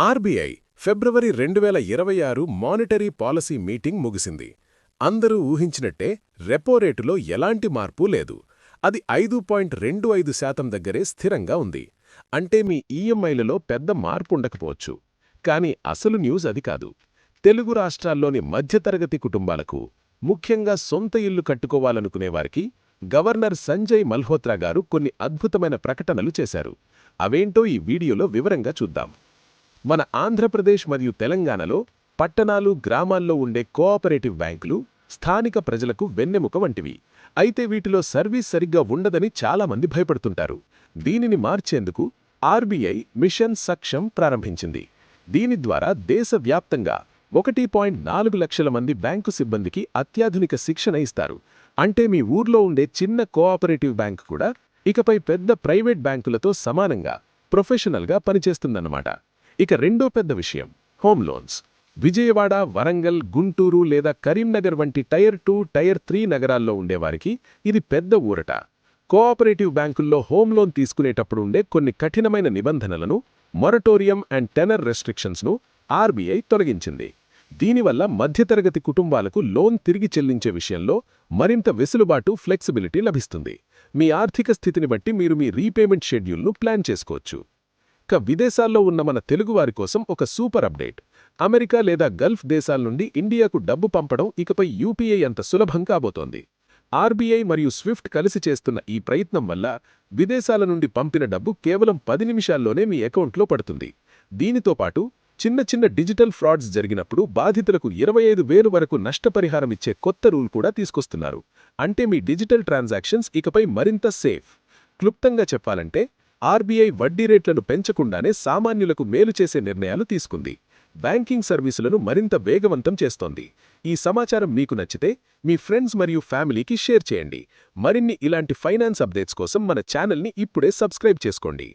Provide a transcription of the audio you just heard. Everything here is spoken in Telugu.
ఆర్బీఐ ఫిబ్రవరి 2026 మానిటరీ పాలసీ మీటింగ్ ముగిసింది. అందరూ ఊహించినట్టే రెపో రేటులో ఎలాంటి మార్పు లేదు. అది 5.25% దగ్గరే స్థిరంగా ఉంది. అంటే మీ ఈఎంఐలలో పెద్ద మార్పు ఉండకపోవచ్చు. కానీ అసలు న్యూస్ అది కాదు. తెలుగు రాష్ట్రాల్లోని మధ్యతరగతి కుటుంబాలకు, ముఖ్యంగా సొంత ఇల్లు కట్టుకోవాలనుకునేవారికి గవర్నర్ సంజయ్ మల్హోత్రా గారు కొన్ని అద్భుతమైన ప్రకటనలు చేశారు. అవేంటో ఈ వీడియోలో వివరంగా చూద్దాం. మన ఆంధ్రప్రదేశ్ మరియు తెలంగాణలో పట్టణాలు, గ్రామాల్లో ఉండే కోఆపరేటివ్ బ్యాంకులు స్థానిక ప్రజలకు వెన్నెముక వంటివి. అయితే వీటిలో సర్వీస్ సరిగ్గా ఉండదని చాలామంది భయపడుతుంటారు. దీనిని మార్చేందుకు ఆర్బీఐ మిషన్ సక్షం ప్రారంభించింది. దీని ద్వారా దేశవ్యాప్తంగా 1.4 లక్షల మంది బ్యాంకు సిబ్బందికి అత్యాధునిక శిక్షణ ఇస్తారు. అంటే మీ ఊర్లో ఉండే చిన్న కోఆపరేటివ్ బ్యాంకు కూడా ఇకపై పెద్ద ప్రైవేట్ బ్యాంకులతో సమానంగా ప్రొఫెషనల్గా పనిచేస్తుందన్నమాట. ఇక రెండో పెద్ద విషయం హోమ్ లోన్స్. విజయవాడ, వరంగల్, గుంటూరు లేదా కరీంనగర్ వంటి టైర్ 2, టైర్ 3 నగరాల్లో ఉండేవారికి ఇది పెద్ద ఊరట. కోఆపరేటివ్ బ్యాంకుల్లో హోమ్ లోన్ తీసుకునేటప్పుడు ఉండే కొన్ని కఠినమైన నిబంధనలను, మొరటోరియం అండ్ టెనర్ రెస్ట్రిక్షన్స్ను ఆర్బీఐ తొలగించింది. దీనివల్ల మధ్యతరగతి కుటుంబాలకు లోన్ తిరిగి చెల్లించే విషయంలో మరింత వెసులుబాటు, ఫ్లెక్సిబిలిటీ లభిస్తుంది. మీ ఆర్థిక స్థితిని బట్టి మీరు మీ రీపేమెంట్ షెడ్యూల్ను ప్లాన్ చేసుకోవచ్చు. విదేశాల్లో ఉన్న మన తెలుగువారి కోసం ఒక సూపర్ అప్డేట్. అమెరికా లేదా గల్ఫ్ దేశాల నుండి ఇండియాకు డబ్బు పంపడం ఇకపై యూపీఐ అంత సులభం కాబోతోంది. ఆర్బీఐ మరియు స్విఫ్ట్ కలిసి చేస్తున్న ఈ ప్రయత్నం వల్ల విదేశాల నుండి పంపిన డబ్బు కేవలం 10 నిమిషాల్లోనే మీ అకౌంట్లో పడుతుంది. దీనితో పాటు చిన్న చిన్న డిజిటల్ ఫ్రాడ్స్ జరిగినప్పుడు బాధితులకు 25,000 వరకు నష్టపరిహారం ఇచ్చే కొత్త రూల్ కూడా తీసుకొస్తున్నారు. అంటే మీ డిజిటల్ ట్రాన్సాక్షన్స్ ఇకపై మరింత సేఫ్. క్లుప్తంగా చెప్పాలంటే ఆర్బీఐ వడ్డీ రేట్లను పెంచకుండానే సామాన్యులకు మేలు చేసే నిర్ణయాలు తీసుకుంది. బ్యాంకింగ్ సర్వీసులను మరింత వేగవంతం చేస్తోంది. ఈ సమాచారం మీకు నచ్చితే మీ ఫ్రెండ్స్ మరియు ఫ్యామిలీకి షేర్ చేయండి. మరిన్ని ఇలాంటి ఫైనాన్స్ అప్డేట్స్ కోసం మన ఛానల్ని ఇప్పుడే సబ్స్క్రైబ్ చేసుకోండి.